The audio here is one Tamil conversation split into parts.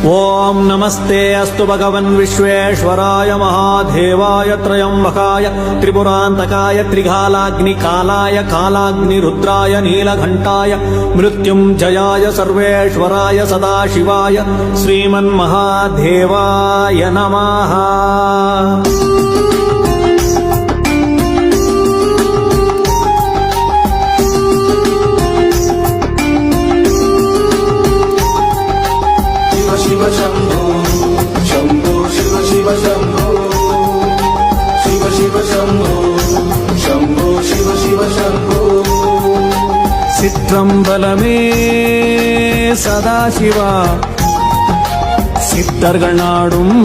ओम नमस्ते अस्तु भगवन् विश्वेश्वराय महादेवाय त्रयंबकाय त्रिपुरान्तकाय त्रिकालाग्निकालाय कालाग्निरुद्राय नीलकण्ठाय मृत्युञ्जयाय सर्वेश्वराय सदाशिवाय श्रीमन्महादेवाय नमः। சிற்றம்பலமே சதாசிவா சித்தர்கள் நாடும்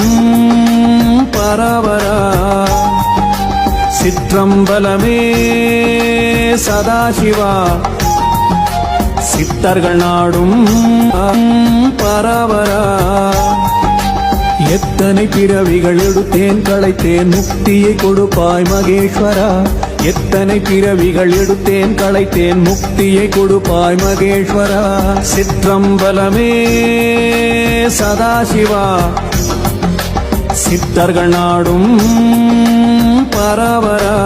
பரவரா. சிற்றம்பலமே சதாசிவா சித்தர்கள் நாடும் பரவரா. எத்தனை பிறவிகள் எடுத்தேன் களைத்தேன் முக்தியை கொடுப்பாய் மகேஸ்வரா. எத்தனை பிறவிகள் எடுத்தேன் களைத்தேன் முக்தியை கொடுப்பாய் மகேஸ்வரா. சிற்றம்பலமே சதாசிவா சித்தர்கள் நாடும் பரவரா.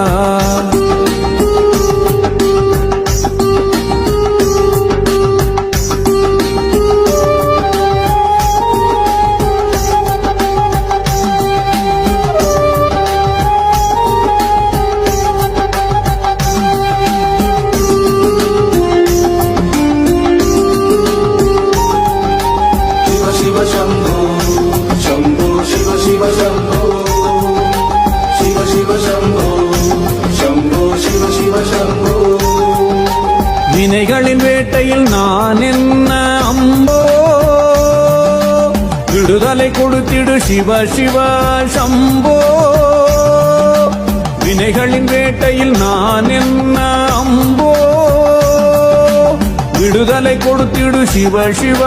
வினைகளின் வேட்டையில் நான் என்ன அம்போ விடுதலை கொடுத்திடு சிவ சிவ சம்போ. வினைகளின் வேட்டையில் நான் என்ன அம்போ விடுதலை கொடுத்திடு சிவ சிவ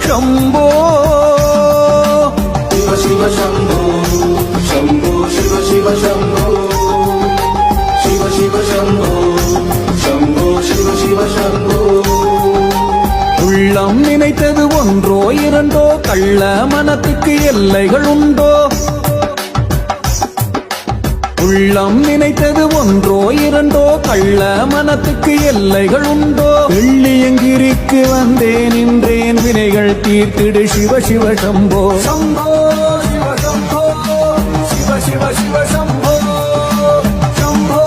சம்போ. சிவ சிவ சம்போ சம்போ சிவ சிவ சம்போ சிவ சிவ சம்போ சம்போ சிவ சிவ சம்போ. உள்ளம் நினைத்தது ஒன்றோ இரண்டோ கள்ள மனத்துக்கு எல்லைகள் உண்டோ. உள்ளம் நினைத்தது ஒன்றோ இரண்டோ கள்ள மனத்துக்கு எல்லைகள் உண்டோ. வெள்ளியங்கிரிக்கு வந்தேன் நின்றேன் வினைகள் தீர்த்திடு சிவ சிவ சம்போ. சம்போ சிவ சம்போ சிவ சிவ சிவ சம்போ சம்போ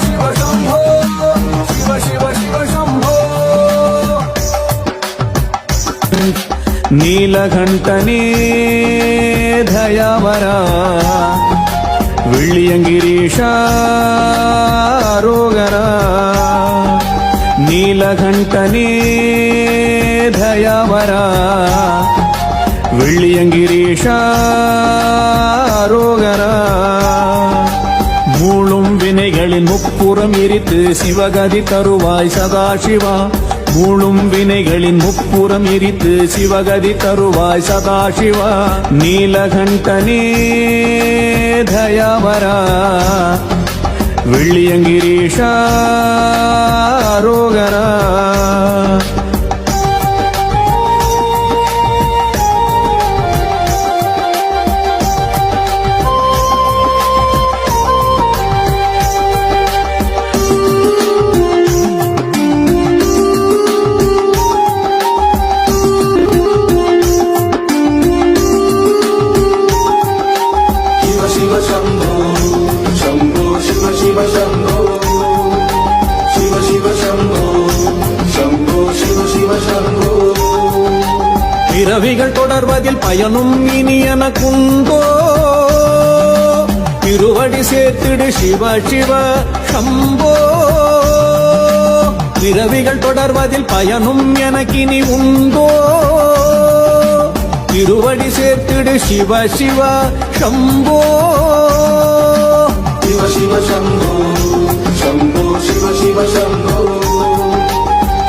சிவ சம்போ சிவ சிவ சிவ சம்போ. நீலகண்டனே தயாவரா வெள்ளியங்கிரீஷா ரோகரா. நீலகண்டனே தயாவரா வெள்ளியங்கிரீஷா ரோகரா. மூளும் வினைகளின் முப்புறம் எரித்து சிவகதி தருவாய் சதாசிவா. மூளும் வினைகளின் முப்புறம் எரித்து சிவகதி தருவாய் சதாசிவா. நீலகண்டனே தயாவரா வெள்ளியங்கிரீஷா ரோகரா. பிறவிகள் தொடர்வதில் பயனும் இனி எனக்குண்டோ. திருவடி சேர்த்திடு சிவ சிவ சம்போ. பிறவிகள் தொடர்வதில் பயனும் எனக்கினி உண்டோ. திருவடி சேர்த்திடு சிவ சிவ சம்போ. சிவ சிவ சம்போ சம்போ சிவ சிவ சம்போ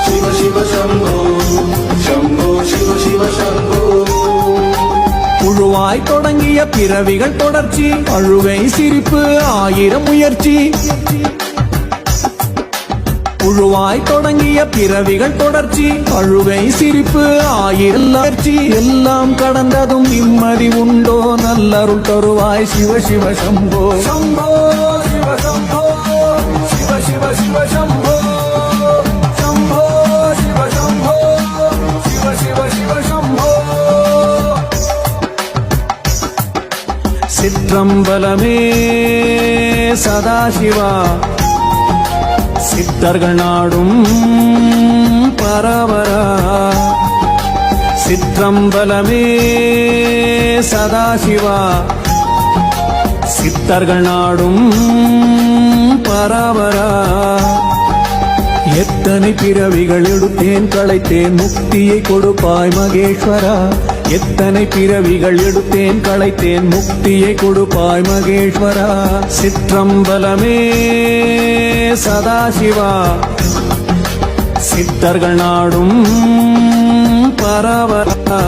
சிவ சிவ சம்போ சம்போ சிவ சிவ சம்போ. புழுவாய் தொடங்கிய பிறவிகள் தொடர்ச்சி அழுவை சிரிப்பு ஆயிரம் முயற்சி. புழுவாய் தொடங்கிய பிறவிகள் தொடர்ச்சி அழுகை சிரிப்பு ஆயிரச்சி எல்லாம் கடந்ததும் நிம்மதி உண்டோ நல்லருள் தருவாய் சிவ சிவ சம்போ சம்போ சிவ சம்போ சிவ சிவ சிவ சம்போ சம்போ சிவ சம்போ சிவ சிவ சிவ சம்போ சிற்றம்பலமே சதாசிவா சித்தர்கள் நாடும் பரவரா சிற்றம்பலமே சதாசிவா சித்தர்கள் நாடும் பரவரா எத்தனை பிறவிகள் எடுத்தேன் களைத்தேன் முக்தியை கொடுப்பாய் மகேஸ்வரா எத்தனை பிறவிகள் எடுத்தேன் களைத்தேன் முக்தியை கொடுப்பாய் மகேஸ்வரா சிற்றம்பலமே சதாசிவா சித்தர்கள் நாடும் பரவரா